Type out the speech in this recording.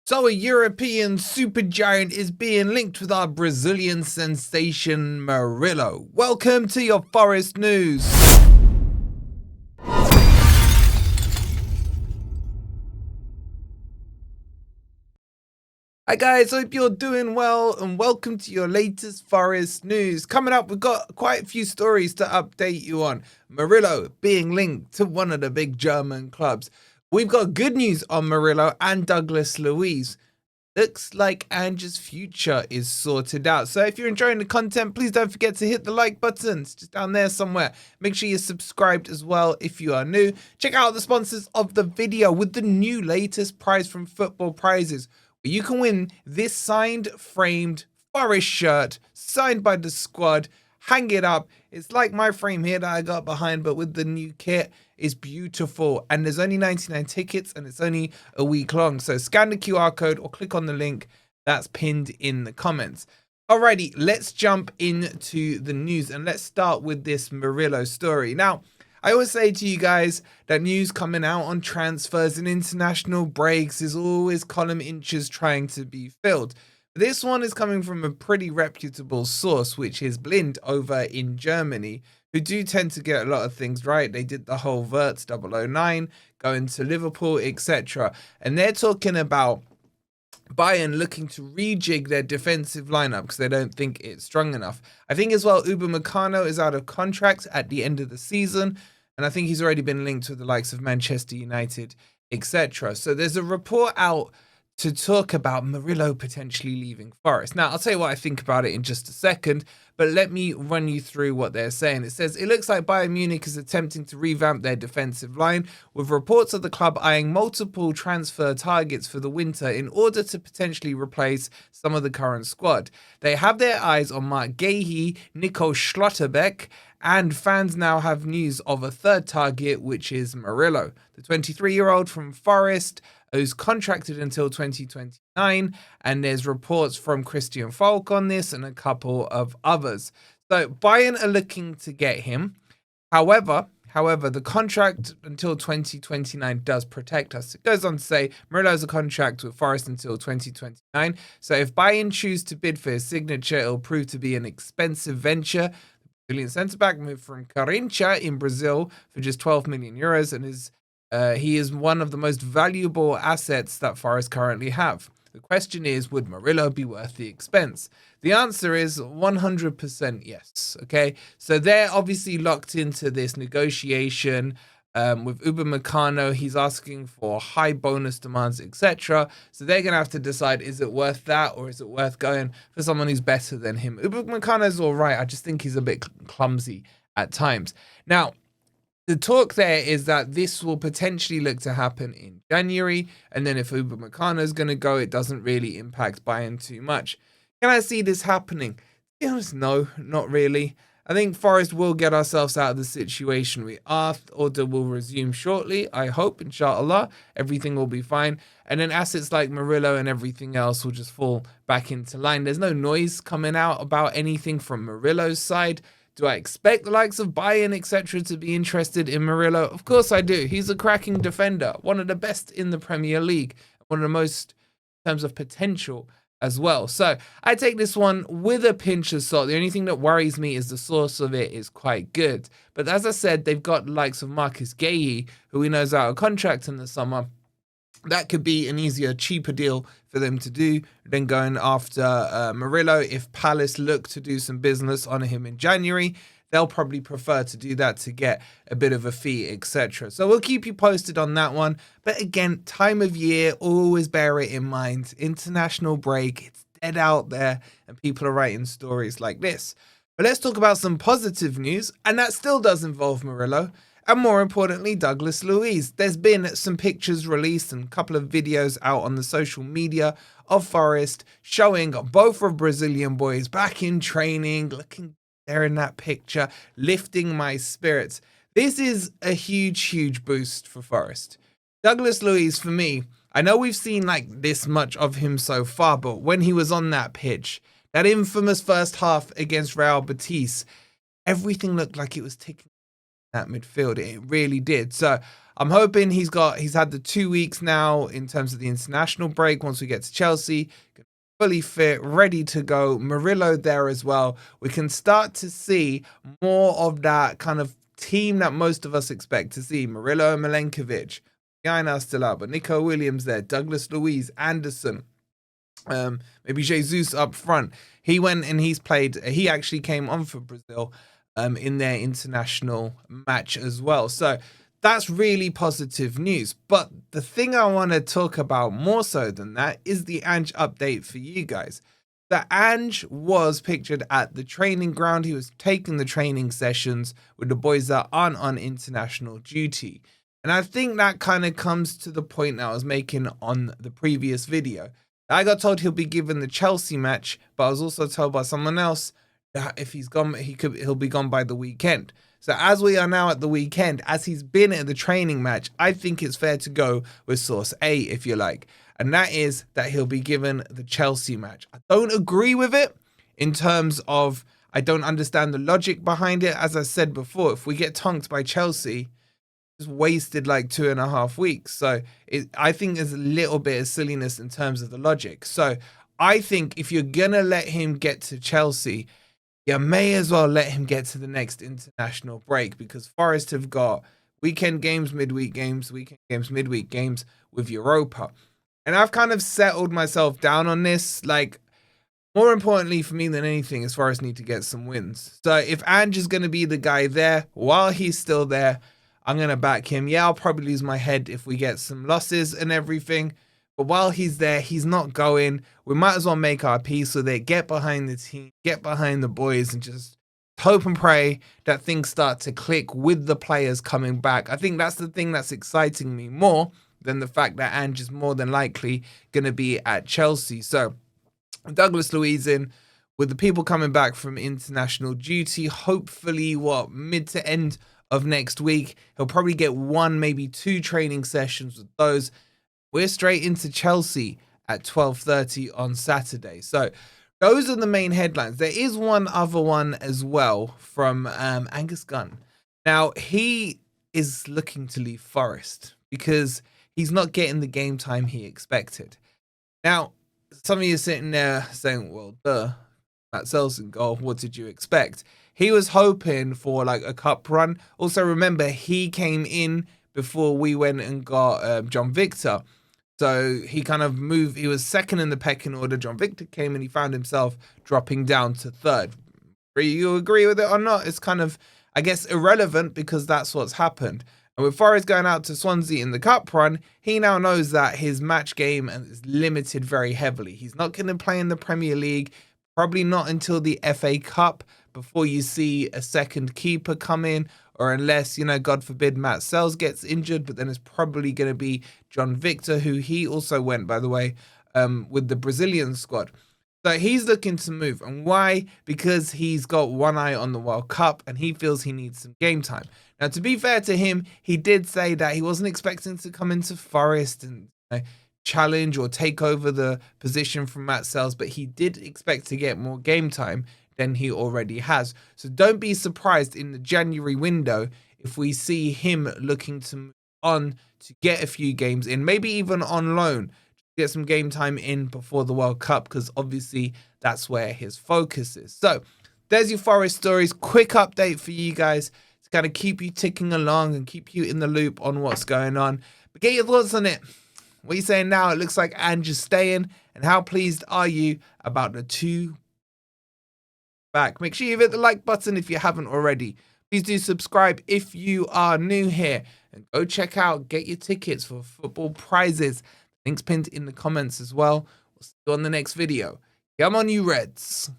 So a European supergiant is being linked with our Brazilian sensation Murillo. Welcome to your Forest News. Hi guys, hope you're doing well and welcome to your latest Forest News. Coming up, we've got quite a few stories to update you on. Murillo being linked to one of the big German clubs. We've got good news on Murillo and Douglas Luiz. Looks like Ange's future is sorted out. So if you're enjoying the content, please don't forget to hit the like button. It's just down there somewhere. Make sure you're subscribed as well if you are new. Check out the sponsors of the video with the new latest prize from Football Prizes. You can win this signed, framed Forest shirt, signed by the squad. Hang it up. It's like my frame here that I got behind, but with the new kit. It's beautiful. And there's only 99 tickets and it's only a week long. So scan the QR code or click on the link that's pinned in the comments. Alrighty, let's jump into the news and let's start with this Murillo story. Now, I always say to you guys that news coming out on transfers and international breaks is always column inches trying to be filled. This one is coming from a pretty reputable source, which is Bild over in Germany, who do tend to get a lot of things right. They did the whole Wirtz 009, going to Liverpool, etc. And they're talking about Bayern looking to rejig their defensive lineup because they don't think it's strong enough. I think as well, Upamecano is out of contract at the end of the season, and I think he's already been linked with the likes of Manchester United, etc. So there's a report out to talk about Murillo potentially leaving Forest. Now, I'll tell you what I think about it in just a second, but let me run you through what they're saying. It says, it looks like Bayern Munich is attempting to revamp their defensive line, with reports of the club eyeing multiple transfer targets for the winter in order to potentially replace some of the current squad. They have their eyes on Mark Guehi, Nico Schlotterbeck, and fans now have news of a third target, which is Murillo, the 23-year-old from Forest, who's contracted until 2029, and there's reports from Christian Falk on this and a couple of others. So Bayern are looking to get him. However, the contract until 2029 does protect us. It goes on to say Murillo has a contract with Forest until 2029. So if Bayern choose to bid for his signature, it'll prove to be an expensive venture. The Brazilian centre-back moved from Corinthians in Brazil for just 12 million euros and he is one of the most valuable assets that Forest currently have. The question is, would Murillo be worth the expense? The answer is 100% yes. Okay, so they're obviously locked into this negotiation with Upamecano. He's asking for high bonus demands, etc. So they're going to have to decide, is it worth that or is it worth going for someone who's better than him? Upamecano is all right. I just think he's a bit clumsy at times. Now, the talk there is that this will potentially look to happen in January, and then if Upamecano is going to go, it doesn't really impact Bayern too much. Can I see this happening? To be honest, no, not really. I think Forest will get ourselves out of the situation we are. Order will resume shortly. I hope, inshallah, everything will be fine. And then assets like Murillo and everything else will just fall back into line. There's no noise coming out about anything from Murillo's side. Do I expect the likes of Bayern, etc. to be interested in Murillo? Of course I do. He's a cracking defender, one of the best in the Premier League, one of the most in terms of potential as well. So I take this one with a pinch of salt. The only thing that worries me is the source of it is quite good. But as I said, they've got the likes of Marcus Guehi, who we know is out of contract in the summer. That could be an easier, cheaper deal for them to do than going after Murillo. If Palace look to do some business on him in January, they'll probably prefer to do that to get a bit of a fee, etc. So we'll keep you posted on that one. But again, time of year, always bear it in mind. International break, it's dead out there, and people are writing stories like this. But let's talk about some positive news, and that still does involve Murillo. And more importantly, Douglas Luiz. There's been some pictures released and a couple of videos out on the social media of Forest showing both of Brazilian boys back in training, looking there in that picture, lifting my spirits. This is a huge, huge boost for Forest. Douglas Luiz, for me, I know we've seen like this much of him so far, but when he was on that pitch, that infamous first half against Real Betis, everything looked like it was ticking that midfield. It really did. So I'm hoping he's had the 2 weeks now in terms of the international break. Once we get to Chelsea, fully fit, ready to go. Murillo there as well. We can start to see more of that kind of team that most of us expect to see. Murillo and Milenkovic. Gaina still out, but Nico Williams there. Douglas Luiz, Anderson. Maybe Jesus up front. He went and he's played. He actually came on for Brazil in their international match as well. So that's really positive news. But the thing I want to talk about more so than that is the Ange update for you guys. That Ange was pictured at the training ground. He was taking the training sessions with the boys that aren't on international duty. And I think that kind of comes to the point that I was making on the previous video. I got told he'll be given the Chelsea match, but I was also told by someone else that if he's gone, he'll be gone by the weekend. So as we are now at the weekend, as he's been at the training match, I think it's fair to go with source A, if you like. And that is that he'll be given the Chelsea match. I don't agree with it in terms of, I don't understand the logic behind it. As I said before, if we get tonked by Chelsea, just wasted like 2.5 weeks. So I think there's a little bit of silliness in terms of the logic. So I think if you're going to let him get to Chelsea, you may as well let him get to the next international break, because Forest have got weekend games, midweek games, midweek games with Europa. And I've kind of settled myself down on this. Like, more importantly for me than anything is Forest need to get some wins. So if Ange is going to be the guy there while he's still there, I'm going to back him. Yeah, I'll probably lose my head if we get some losses and everything. But while he's there, he's not going. We might as well make our peace with it. Get behind the team, get behind the boys, and just hope and pray that things start to click with the players coming back. I think that's the thing that's exciting me more than the fact that Ange is more than likely going to be at Chelsea. So Douglas Luiz in, with the people coming back from international duty, hopefully, mid to end of next week, he'll probably get 1, maybe 2 training sessions with those. We're straight into Chelsea at 12:30 on Saturday. So those are the main headlines. There is one other one as well from Angus Gunn. Now, he is looking to leave Forest because he's not getting the game time he expected. Now, some of you are sitting there saying, well, Matt Selson goal, what did you expect? He was hoping for like a cup run. Also, remember, he came in before we went and got John Victor. So he kind of moved. He was second in the pecking order. John Victor came and he found himself dropping down to third. Do you agree with it or not? It's kind of, I guess, irrelevant because that's what's happened. And with Forest going out to Swansea in the cup run, he now knows that his match game is limited very heavily. He's not going to play in the Premier League, probably not until the FA Cup, before you see a second keeper come in, or unless, God forbid, Matt Sells gets injured, but then it's probably going to be John Victor, who he also went, by the way, with the Brazilian squad. So he's looking to move. And why? Because he's got one eye on the World Cup and he feels he needs some game time. Now, to be fair to him, he did say that he wasn't expecting to come into Forest and challenge or take over the position from Matt Sells, but he did expect to get more game time than he already has. So don't be surprised in the January window if we see him looking to move on to get a few games in, maybe even on loan, get some game time in before the World Cup, because obviously that's where his focus is. So there's your Forest stories. Quick update for you guys to kind of keep you ticking along and keep you in the loop on what's going on. But get your thoughts on it. What are you saying now? It looks like Ange is staying. And how pleased are you about the 2 back? Make sure you hit the like button if you haven't already. Please do subscribe if you are new here. And go check out, get your tickets for football prizes. Links pinned in the comments as well. We'll see you on the next video. Come on, you Reds.